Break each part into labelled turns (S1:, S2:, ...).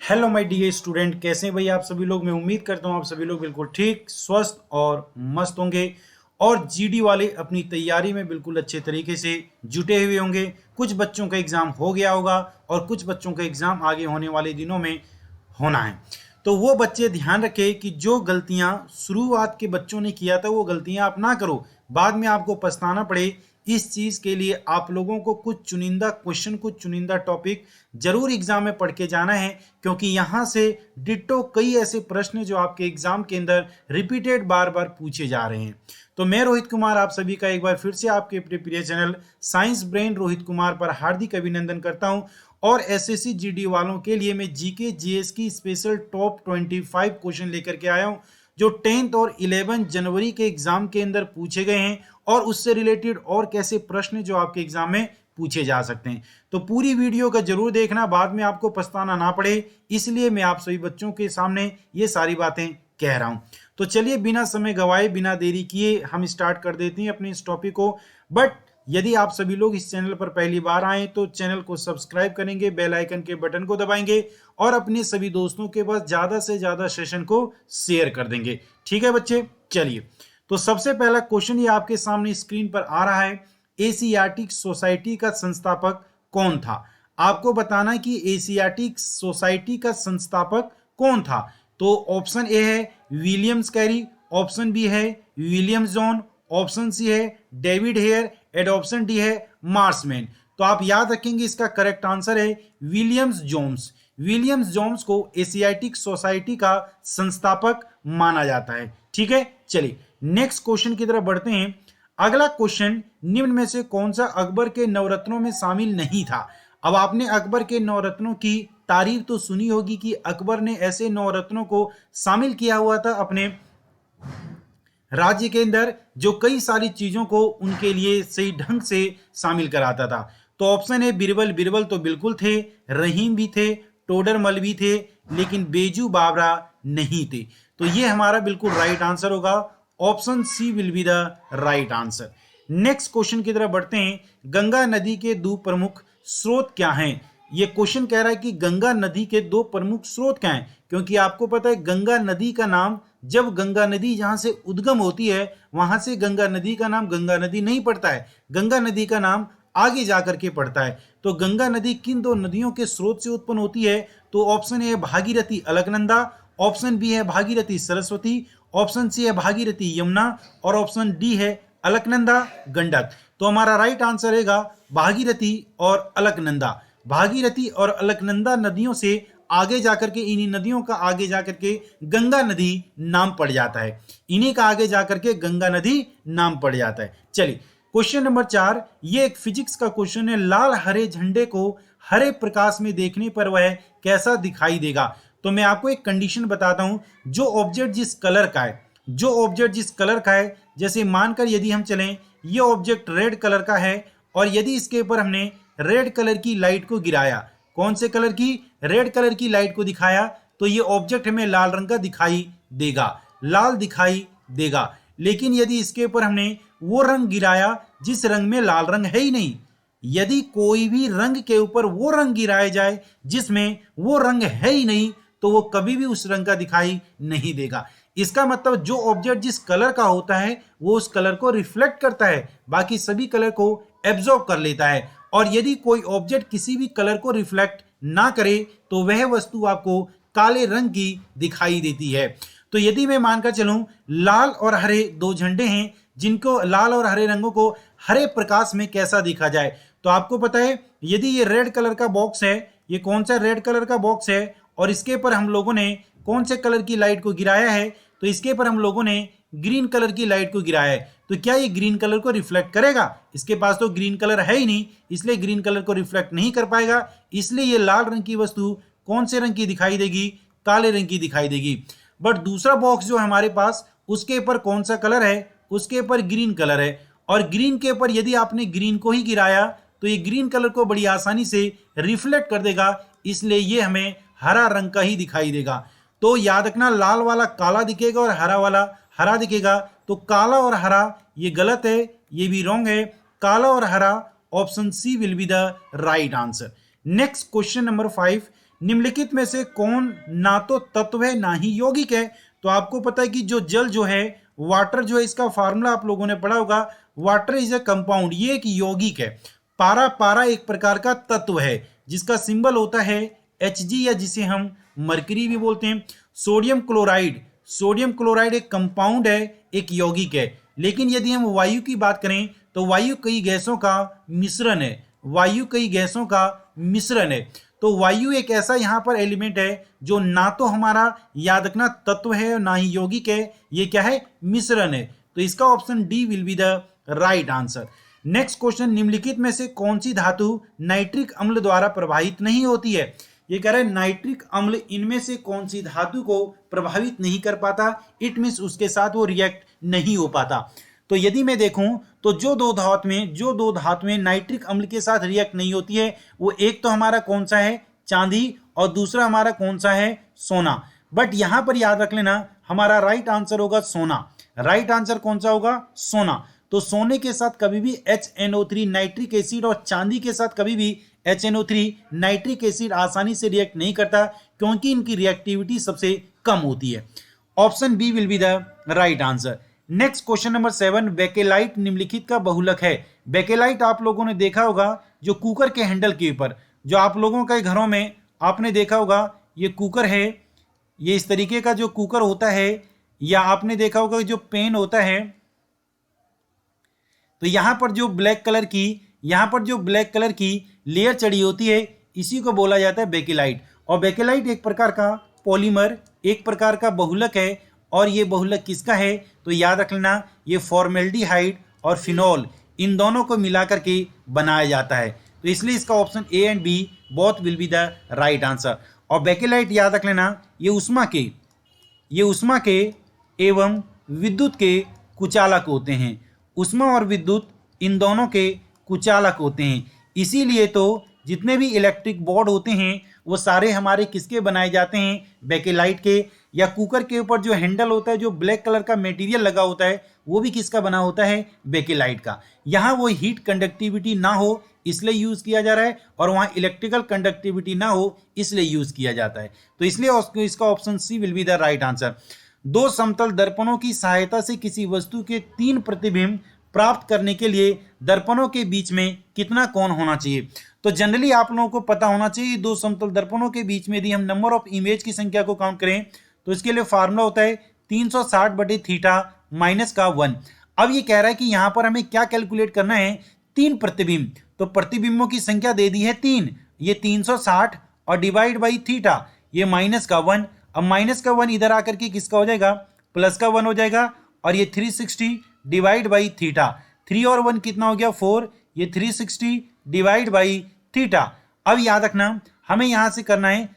S1: Hello my dear student, कैसे हैं भाई आप सभी लोग। मैं उम्मीद करता हूं आप सभी लोग बिल्कुल ठीक, स्वस्थ और मस्त होंगे और जीडी वाले अपनी तैयारी में बिल्कुल अच्छे तरीके से जुटे हुए होंगे। कुछ बच्चों का एग्जाम हो गया होगा और कुछ बच्चों का एग्जाम आगे होने वाले दिनों में होना है। तो वो बच्चे ध्यान रखें कि जो गलतियां शुरुआत के बच्चों ने किया था वो गलतियां आप ना करो, बाद में आपको पछताना पड़े। इस चीज के लिए आप लोगों को कुछ चुनिंदा क्वेश्चन, कुछ चुनिंदा टॉपिक जरूर एग्जाम में पढ़ के जाना है, क्योंकि यहां से डिट्टो कई ऐसे प्रश्न जो आपके एग्जाम के अंदर रिपीटेड बार बार पूछे जा रहे हैं। तो मैं रोहित कुमार आप सभी का एक बार फिर से आपके अपने प्रिय channel science brain Rohit Kumar पर हार्दिक अभिनंदन करता हूं। और एसएससी जीडी वालों के लिए मैं जीके जीएस की स्पेशल टॉप 25 क्वेश्चन लेकर के आया हूं, जो 10th और 11 जनवरी के एग्जाम के अंदर पूछे गए हैं और उससे रिलेटेड और कैसे प्रश्न जो आपके एग्जाम में पूछे जा सकते हैं। तो पूरी वीडियो का जरूर देखना, बाद में आपको पछताना ना पड़े, इसलिए मैं आप सभी बच्चों के सामने ये सारी बातें कह रहा हूं। तो चलिए बिना समय गवाए, बिना देरी किए हम स्टार्ट कर देते हैं अपने इस टॉपिक को। बट यदि आप सभी लोग इस चैनल पर पहली बार आए तो चैनल को सब्सक्राइब करेंगे, बेल आइकन के बटन को दबाएंगे और अपने सभी दोस्तों के पास ज्यादा से ज्यादा सेशन को शेयर कर देंगे। ठीक है बच्चे, चलिए। तो सबसे पहला क्वेश्चन ये आपके सामने स्क्रीन पर आ रहा है, एशियाटिक सोसाइटी का संस्थापक कौन था। आपको बताना कि एशियाटिक सोसाइटी का संस्थापक कौन था। तो ऑप्शन ए है विलियम्स कैरी, ऑप्शन बी है विलियम जॉन, ऑप्शन सी है David Hare and option D है मार्समैन। तो आप याद रखेंगे इसका करेक्ट आंसर है विलियम्स जोन्स। विलियम्स जोन्स को एशियाटिक सोसाइटी का संस्थापक माना जाता है। ठीक है, चलिए नेक्स्ट क्वेश्चन की तरफ बढ़ते हैं। अगला क्वेश्चन, निम्न में से कौन सा अकबर के नवरत्नों में शामिल नहीं था। अब आपने अकबर के नवरत्नों की तारीफ तो सुनी होगी कि अकबर ने ऐसे नवरत्नों को शामिल किया हुआ था अपने राज्य के अंदर जो कई सारी चीजों को उनके लिए सही ढंग से शामिल कराता था। तो ऑप्शन है बिरबल। बिरबल तो बिल्कुल थे, रहीम भी थे, टोडरमल भी थे, लेकिन बेजू बावरा नहीं थे। तो ये हमारा बिल्कुल राइट आंसर होगा। Option C will be the right answer. Next question की तरफ बढ़ते हैं। गंगा नदी के दो प्रमुख स्रोत क्या हैं। ये क्वेश्चन कह रहा है कि गंगा नदी के दो प्रमुख स्रोत क्या हैं, क्योंकि आपको पता है गंगा नदी का नाम, जब गंगा नदी जहां से उद्गम होती है वहां से गंगा नदी का नाम गंगा नदी नहीं पड़ता है, गंगा नदी का नाम आगे जाकर के पड़ता है। तो गंगा नदी किन दो नदियों के स्रोत से उत्पन्न होती है। तो ऑप्शन ए है भागीरथी अलकनंदा, ऑप्शन बी है भागीरथी सरस्वती, ऑप्शन सी है भागीरथी यमुना और ऑप्शन डी है अलकनंदा गंडक। तो हमारा राइट आंसर रहेगा भागीरथी और अलकनंदा। भागीरथी और अलकनंदा नदियों से आगे जाकर के, इन्हीं नदियों का आगे जाकर के गंगा नदी नाम पड़ जाता है। इन्हीं का आगे जाकर के गंगा नदी नाम पड़ जाता है। चलिए क्वेश्चन नंबर 4, ये एक फिजिक्स का क्वेश्चन है। लाल हरे झंडे को हरे प्रकाश में देखने पर वह कैसा दिखाई देगा। तो मैं आपको एक कंडीशन बताता हूं, जो ऑब्जेक्ट जिस कलर का है, जो ऑब्जेक्ट जिस कलर का है, जैसे मानकर यदि हम चलें ये ऑब्जेक्ट रेड कलर का है और यदि इसके ऊपर हमने रेड कलर की लाइट को गिराया, कौन से कलर की, रेड कलर की लाइट को दिखाया, तो ये ऑब्जेक्ट हमें लाल रंग का दिखाई देगा, लाल दिखाई देगा। लेकिन यदि इसके ऊपर हमने वो रंग गिराया जिस रंग में लाल रंग है ही नहीं, यदि कोई भी रंग के ऊपर वो रंग गिराया जाए जिसमें वो रंग है ही नहीं, तो वो कभी भी उस रंग का दिखाई नहीं देगा। इसका मतलब जो ऑब्जेक्ट जिस कलर का होता है वो उस कलर को रिफ्लेक्ट करता है, बाकी सभी कलर को एब्जॉर्ब कर लेता है। और यदि कोई ऑब्जेक्ट किसी भी कलर को रिफ्लेक्ट ना करे तो वह वस्तु आपको काले रंग की दिखाई देती है। तो यदि मैं मानकर चलूं लाल और हरे दो झंडे हैं, जिनको लाल और हरे रंगों को हरे प्रकाश में कैसा देखा जाए, तो आपको पता है यदि ये रेड कलर का बॉक्स है, ये कौन सा रेड कलर का बॉक्स है और इसके ऊपर हम लोगों ने कौन से कलर की लाइट को गिराया है, तो इसके ऊपर हम लोगों ने ग्रीन कलर की लाइट को गिराया है। तो क्या ये ग्रीन कलर को रिफ्लेक्ट करेगा? इसके पास तो ग्रीन कलर है ही नहीं, इसलिए ग्रीन कलर को रिफ्लेक्ट नहीं कर पाएगा। इसलिए ये लाल रंग की वस्तु कौन से रंग की दिखाई देगी? काले रंग की दिखाई देगी। बट दूसरा बॉक्स जो हमारे पास, उसके ऊपर कौन सा कलर है? उसके ऊपर ग्रीन कलर है, और ग्रीन के ऊपर यदि आपने ग्रीन को ही गिराया तो ये ग्रीन कलर को बड़ी आसानी से रिफ्लेक्ट कर देगा, इसलिए ये हमें हरा रंग का ही दिखाई देगा। तो याद रखना, लाल वाला काला दिखेगा और हरा वाला हरा दिखेगा। तो काला और हरा ये गलत है, ये भी रॉन्ग है। काला और हरा, option C will be the right answer. Next question number 5, निम्नलिखित में से कौन ना तो तत्व है ना ही यौगिक है? तो आपको पता है कि जो जल जो है, वाटर जो है, इसका फार्मूला आप लोगों ने पढ़ा होगा, वाटर इज ए कंपाउंड, ये एक यौगिक है। पारा, पारा एक प्रकार का तत्व है जिसका सिंबल होता है Hg, या जिसे हम मरकरी भी बोलते हैं। सोडियम क्लोराइड, सोडियम क्लोराइड एक कंपाउंड है, एक यौगिक है। लेकिन यदि हम वायु की बात करें तो वायु कई गैसों का मिश्रण है, वायु कई गैसों का मिश्रण है। तो वायु एक ऐसा यहाँ पर एलिमेंट है जो ना तो हमारा याद रखना तत्व है और ना ही यौगिक है, ये क्या है, मिश्रण है। तो इसका option D will be the right answer. Next question, निम्नलिखित में से कौन सी धातु नाइट्रिक अम्ल द्वारा प्रभावित नहीं होती है? ये कह रहे हैं नाइट्रिक अम्ल इनमें से कौन सी धातु को प्रभावित नहीं कर पाता, इट मीन्स उसके साथ वो रिएक्ट नहीं हो पाता। तो यदि मैं देखूं तो जो दो धातु में नाइट्रिक अम्ल के साथ रिएक्ट नहीं होती है, वो एक तो हमारा कौन सा है, चांदी, और दूसरा हमारा कौन सा है, सोना। बट यहां पर याद रख लेना हमारा राइट आंसर होगा सोना। राइट आंसर कौन सा होगा, सोना। तो सोने के साथ कभी भी HNO3 नाइट्रिक एसिड और चांदी के साथ कभी भी HNO3 नाइट्रिक एसिड आसानी से रिएक्ट नहीं करता, क्योंकि इनकी रिएक्टिविटी सबसे कम होती है। Option B will be the right answer. Next question number 7, bakelite निम्नलिखित का बहुलक है। बेकेलाइट आप लोगों ने देखा होगा जो कुकर के हैंडल के ऊपर, जो आप लोगों के घरों में आपने देखा होगा, ये कुकर है, ये इस तरीके का जो कुकर होता है, या आपने देखा होगा जो पेन होता है, तो यहां पर जो ब्लैक कलर की लेयर चढ़ी होती है, इसी को बोला जाता है बेकेलाइट। और बेकेलाइट एक प्रकार का पॉलीमर, एक प्रकार का बहुलक है। और ये बहुलक किसका है, तो याद रख लेना ये फॉर्मेल्डिहाइड और फिनॉल, इन दोनों को मिलाकर के बनाया जाता है। तो इसलिए इसका option A and B both will be the right answer. और बेकेलाइट याद रख लेना ये उष्मा के एवं विद्युत के कुचालक होते हैं। उष्मा और विद्युत इन दोनों के कुचालक होते हैं। इसीलिए तो जितने भी इलेक्ट्रिक बोर्ड होते हैं वो सारे हमारे किसके बनाए जाते हैं, बेकेलाइट के। या कुकर के ऊपर जो हैंडल होता है, जो ब्लैक कलर का मटेरियल लगा होता है, वो भी किसका बना होता है, बेकेलाइट का। यहाँ वो हीट कंडक्टिविटी ना हो इसलिए यूज किया जा रहा है, और वहाँ इलेक्ट्रिकल कंडक्टिविटी ना हो इसलिए यूज किया जाता है। तो इसलिए इसका option C will be the right answer. दो समतल दर्पणों की सहायता से किसी वस्तु के 3 प्रतिबिंब प्राप्त करने के लिए दर्पणों के बीच में कितना कोण होना चाहिए? तो जनरली आप लोगों को पता होना चाहिए, दो समतल दर्पणों के बीच में यदि हम नंबर ऑफ इमेज की संख्या को काउंट करें तो इसके लिए फार्मूला होता है 360/थीटा माइनस का 1। अब ये कह रहा है कि यहां पर हमें क्या कैलकुलेट करना है, 3 प्रतिबिंब। तो प्रतिबिंबों की संख्या दे दी है 3, ये 360 और डिवाइड बाई थीटा, ये माइनस का 1। अब माइनस का 1 इधर आकर के किसका हो जाएगा, प्लस का 1 हो जाएगा। और ये 360 डिवाइड बाई थीटा, 3 और 1 कितना हो गया 4, ये 360 डिवाइड बाई थीटा। अब याद रखना हमें यहां से करना है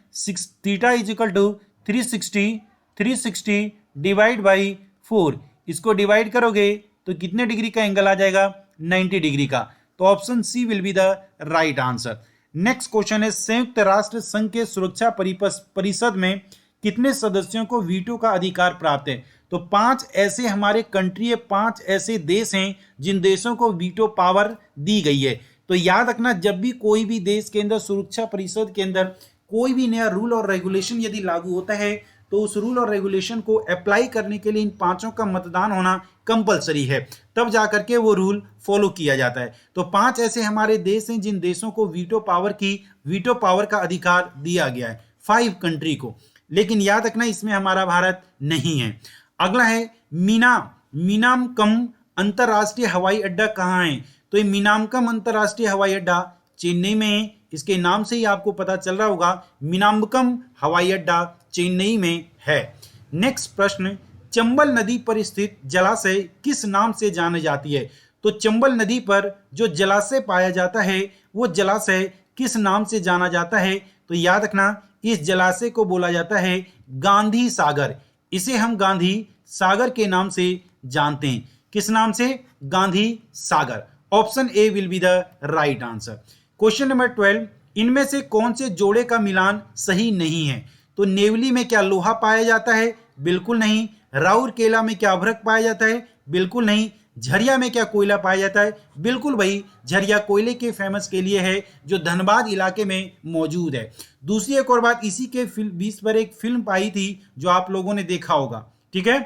S1: theta is equal to 360 divide by 4। इसको डिवाइड करोगे तो कितने डिग्री का एंगल आ जाएगा, 90 डिग्री का। तो option C will be the right answer. Next question है, संयुक्त राष्ट्र संघ के सुरक्षा परिषद में कितने सदस्यों को वीटो का अधिकार प्राप्त है? तो 5 ऐसे हमारे कंट्री है, 5 ऐसे देश हैं जिन देशों को वीटो पावर दी गई है। तो याद रखना जब भी कोई भी देश के अंदर सुरक्षा परिषद के अंदर कोई भी नया रूल और रेगुलेशन यदि लागू होता है तो उस रूल और रेगुलेशन को अप्लाई करने के लिए इन 5 का मतदान होना कंपलसरी है, तब जाकर के वो रूल फॉलो किया जाता है। तो 5 ऐसे हमारे देश हैं जिन देशों को वीटो पावर का अधिकार दिया गया है, 5 कंट्री को। लेकिन याद रखना इसमें हमारा भारत नहीं है। अगला है मीनामकम अंतरराष्ट्रीय हवाई अड्डा कहाँ है? तो ये मीनामकम अंतरराष्ट्रीय हवाई अड्डा चेन्नई में है। इसके नाम से ही आपको पता चल रहा होगा, मीनामकम हवाई अड्डा चेन्नई में है। नेक्स्ट प्रश्न, चंबल नदी पर स्थित जलाशय किस नाम से जानी जाती है? तो चंबल नदी पर जो जलाशय पाया जाता है वो जलाशय किस नाम से जाना जाता है? तो याद रखना इस जलाशय को बोला जाता है गांधी सागर। इसे हम गांधी सागर के नाम से जानते हैं। किस नाम से? Gandhi Sagar. Option A will be the right answer. Question number 12, इनमें से कौन से जोड़े का मिलान सही नहीं है? तो नेवली में क्या लोहा पाया जाता है? बिल्कुल नहीं। राउरकेला में क्या अभ्रक पाया जाता है? बिल्कुल नहीं। झरिया में क्या कोयला पाया जाता है? बिल्कुल भाई, झरिया कोयले के फेमस के लिए है जो धनबाद इलाके में मौजूद है। दूसरी एक और बात, इसी के बीच पर एक फिल्म आई थी जो आप लोगों ने देखा होगा, ठीक है,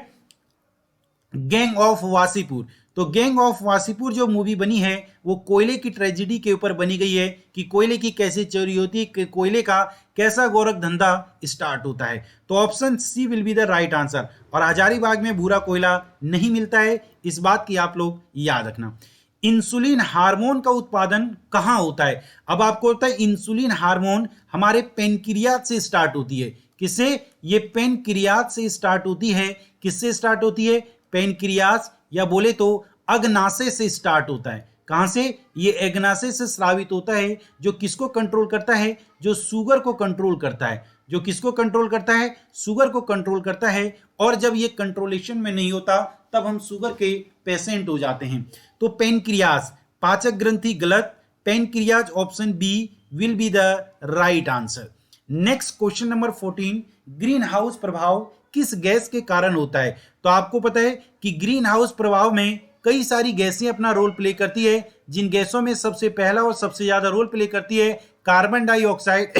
S1: गैंग ऑफ वासीपुर। तो गैंग ऑफ वासीपुर जो मूवी बनी है वो कोयले की ट्रेजेडी के ऊपर बनी गई है कि कोयले की कैसे चोरी होती है, कोयले का कैसा गोरख धंधा स्टार्ट होता है। तो option C will be the right answer. और हजारीबाग में भूरा कोयला नहीं मिलता है, इस बात की आप लोग याद रखना। इंसुलिन हार्मोन का उत्पादन कहाँ होता है? अब आपको होता है इंसुलिन हार्मोन हमारे पेनक्रियाज से स्टार्ट होती है। किससे? ये पेनक्रियाज से स्टार्ट होती है। किससे स्टार्ट होती है? पेनक्रियाज, या बोले तो अग्नाशय से स्टार्ट होता है। कहां से? ये अग्नाशय से स्रावित होता है, जो किसको कंट्रोल करता है? जो शुगर को कंट्रोल करता है। जो किसको कंट्रोल करता है? शुगर को कंट्रोल करता है। और जब ये कंट्रोलेशन में नहीं होता तब हम शुगर के पेशेंट हो जाते हैं। तो पेनक्रियाज, पाचक ग्रंथि गलत, pancreas option B will be the right answer. Next question number 14, greenhouse प्रभाव किस गैस के कारण होता है? तो आपको पता है कि ग्रीन हाउस प्रभाव में कई सारी गैसें अपना रोल प्ले करती है, जिन गैसों में सबसे पहला और सबसे ज्यादा रोल प्ले करती है कार्बन डाइऑक्साइड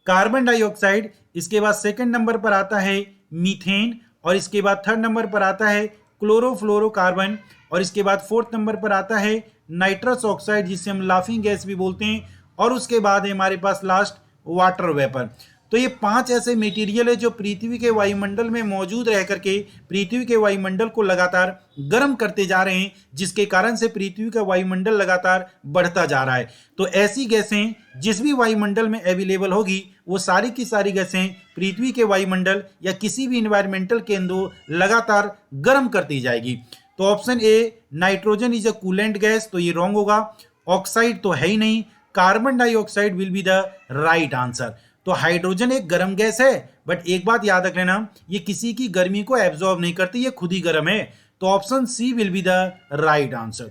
S1: कार्बन डाइऑक्साइड, इसके बाद सेकंड नंबर पर आता है मीथेन, और इसके बाद थर्ड नंबर पर आता है क्लोरोफ्लोरोकार्बन, और इसके बाद फोर्थ नंबर पर आता है नाइट्रस ऑक्साइड जिसे हम लाफिंग गैस भी बोलते हैं, और उसके बाद है हमारे पास लास्ट वाटर वेपर। तो ये 5 ऐसे मटेरियल है जो पृथ्वी के वायुमंडल में मौजूद रह करके पृथ्वी के वायुमंडल को लगातार गर्म करते जा रहे हैं, जिसके कारण से पृथ्वी का वायुमंडल लगातार बढ़ता जा रहा है। तो ऐसी गैसें जिस भी वायुमंडल में अवेलेबल होगी वो सारी की सारी गैसें पृथ्वी के वायुमंडल या किसी भी इन्वायरमेंटल के अंदर लगातार गर्म करती जाएगी। तो option A nitrogen is a coolant gas, तो ये रॉन्ग होगा। ऑक्साइड तो है ही नहीं, carbon dioxide will be the right answer. तो हाइड्रोजन एक गर्म गैस है, बट एक बात याद रख लेना, ये किसी की गर्मी को एब्जॉर्ब नहीं करती, ये खुद ही गर्म है। तो option C will be the right answer.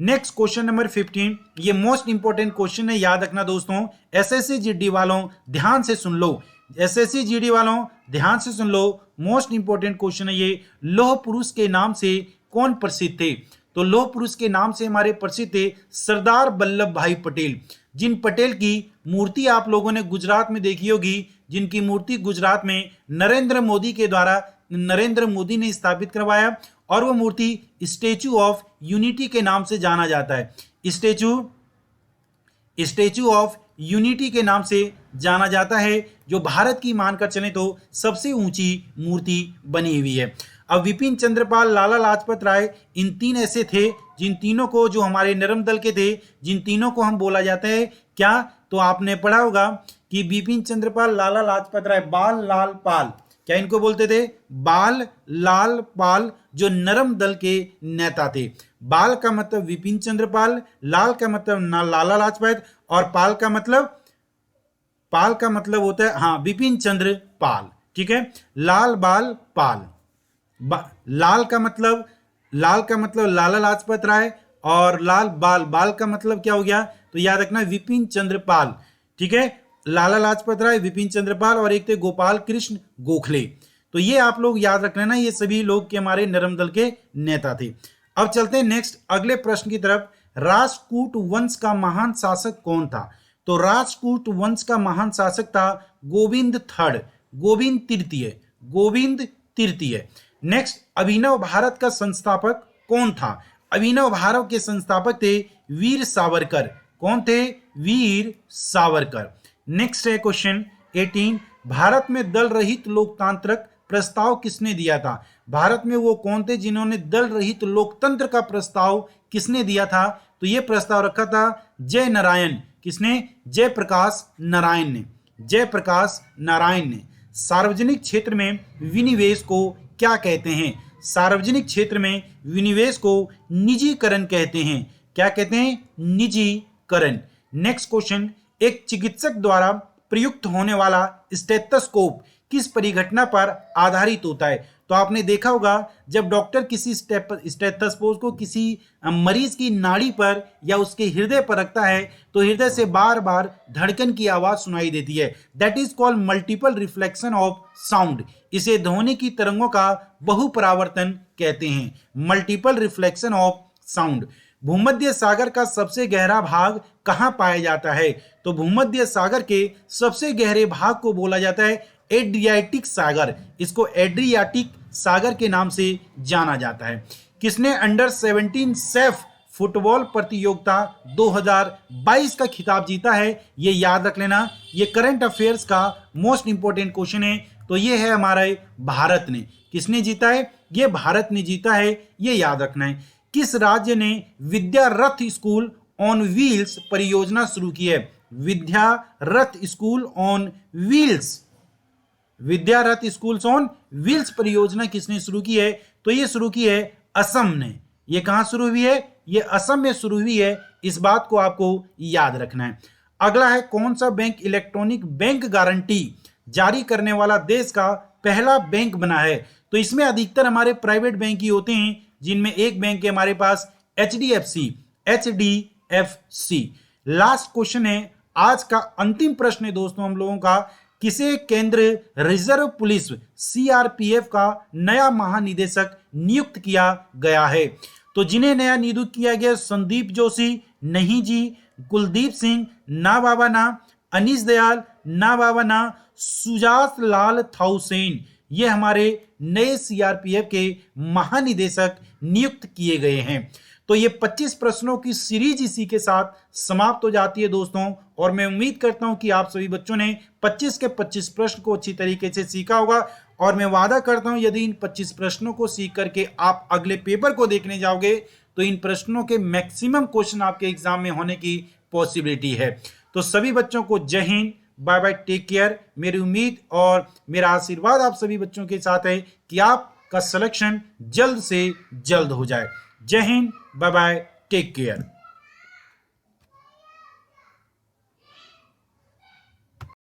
S1: Next question number 15, ये मोस्ट इंपॉर्टेंट क्वेश्चन है, याद रखना दोस्तों। एसएससी जीडी वालों ध्यान से सुन लो, एसएससी जीडी वालों ध्यान से सुन लो, मोस्ट इंपॉर्टेंट क्वेश्चन है ये। लौह पुरुष के नाम से कौन प्रसिद्ध थे? तो लौह पुरुष के नाम से हमारे प्रसिद्ध थे सरदार वल्लभ भाई पटेल, जिन पटेल की मूर्ति आप लोगों ने गुजरात में देखी होगी, जिनकी मूर्ति गुजरात में नरेंद्र मोदी के द्वारा नरेंद्र मोदी ने स्थापित करवाया, और वो मूर्ति स्टैचू ऑफ यूनिटी के नाम से जाना जाता है। स्टैचू ऑफ यूनिटी के नाम से जाना जाता है, जो भारत की मानकर चले तो सबसे ऊंची मूर्ति बनी हुई है। अब विपिन चंद्रपाल, लाला लाजपत राय, इन 3 ऐसे थे जिन तीनों को, जो हमारे नरम दल के थे, जिन तीनों को हम बोला जाता है क्या? तो आपने पढ़ा होगा कि विपिन चंद्रपाल, लाला लाजपत राय, बाल लाल पाल, क्या इनको बोलते थे? बाल लाल पाल, जो नरम दल के नेता थे। बाल का मतलब विपिन चंद्रपाल, लाल का मतलब लाला लाजपत, और पाल का मतलब होता है हाँ विपिन चंद्र पाल, ठीक है। लाल बाल पाल, लाल का मतलब लाला लाजपत राय, और लाल बाल का मतलब क्या हो गया? तो याद रखना विपिन चंद्र पाल, ठीक है। लाला लाजपत राय, विपिन चंद्र पाल, और एक थे गोपाल कृष्ण गोखले। तो ये आप लोग याद रख लेना, ये सभी लोग के हमारे नरम दल के नेता थे। अब चलते हैं नेक्स्ट अगले प्रश्न की तरफ। राष्ट्रकूट वंश का महान शासक कौन था? तो राष्ट्रकूट वंश का महान शासक था गोविंद तृतीय। नेक्स्ट, अभिनव भारत का संस्थापक कौन था? अभिनव भारत के संस्थापक थे वीर सावरकर। कौन थे? वीर सावरकर। नेक्स्ट है क्वेश्चन 18, भारत में दल रहित लोकतांत्रिक प्रस्ताव किसने दिया था? भारत में वो कौन थे जिन्होंने दल रहित लोकतंत्र का प्रस्ताव किसने दिया था? तो ये प्रस्ताव रखा था जय नारायण। किसने? जयप्रकाश नारायण ने। सार्वजनिक क्षेत्र में विनिवेश को क्या कहते हैं? सार्वजनिक क्षेत्र में विनिवेश को निजीकरण कहते हैं। क्या कहते हैं? निजीकरण। नेक्स्ट क्वेश्चन, एक चिकित्सक द्वारा प्रयुक्त होने वाला स्टेथोस्कोप किस परिघटना पर आधारित होता है? तो तो आपने देखा होगा जब डॉक्टर किसी स्टेथोस्कोप को किसी मरीज की नाड़ी पर या उसके हृदय पर रखता है तो हृदय से बार बार धड़कन की आवाज सुनाई देती है। That is called multiple reflection of sound. इसे ध्वनि की तरंगों का बहुपरावर्तन कहते हैं, मल्टीपल रिफ्लेक्शन ऑफ साउंड। भूमध्य सागर का सबसे गहरा भाग कहां पाया जाता है? तो भूमध्य सागर के सबसे गहरे भाग को बोला जाता है एड्रियाटिक सागर। इसको एड्रियाटिक सागर के नाम से जाना जाता है। किसने अंडर 17 सेफ फुटबॉल प्रतियोगिता 2022 का खिताब जीता है? ये याद रख लेना, ये करंट अफेयर्स का मोस्ट इंपोर्टेंट क्वेश्चन है। तो ये है हमारे भारत ने। किसने जीता है? ये भारत ने जीता है, ये याद रखना है। किस राज्य ने विद्या रथ स्कूल ऑन व्हील्स परियोजना शुरू की है? विद्या रथ school on wheels, Vidya Rath schools on wheels परियोजना किसने शुरू की है? तो ये शुरू की है असम ने। ये कहां शुरू हुई है? ये असम में शुरू हुई है। इस बात को आपको याद रखना है। अगला है कौन सा बैंक इलेक्ट्रॉनिक बैंक गारंटी जारी करने वाला देश का पहला बैंक बना है? तो इसमें अधिकतर हमारे प्राइवेट बैंक ही होते हैं, जिनमें एक बैंक है हमारे पास HDFC। लास्ट क्वेश्चन है, आज का अंतिम प्रश्न है दोस्तों हम लोगों का। किसे केंद्र रिजर्व पुलिस CRPF का नया महानिदेशक नियुक्त किया गया है? तो जिन्हें नया नियुक्त किया गया, संदीप जोशी नहीं जी, कुलदीप सिंह ना बाबा ना, अनीस दयाल ना बाबा ना, सुजात लाल थाउसेन, ये हमारे नए CRPF के महानिदेशक नियुक्त किए गए हैं। तो ये 25 प्रश्नों की सीरीज इसी के साथ समाप्त हो जाती है दोस्तों। और मैं उम्मीद करता हूं कि आप सभी बच्चों ने 25 के 25 प्रश्न को अच्छी तरीके से सीखा होगा। और मैं वादा करता हूं यदि इन 25 प्रश्नों को सीख करके आप अगले पेपर को देखने जाओगे तो इन प्रश्नों के मैक्सिमम क्वेश्चन आपके एग्जाम में होने की पॉसिबिलिटी है। तो सभी बच्चों को जय Hind, bye bye, take care. मेरी उम्मीद और मेरा आशीर्वाद आप सभी बच्चों के साथ है कि आपका सिलेक्शन जल्द से जल्द हो जाए। जय Hind, bye bye, take care.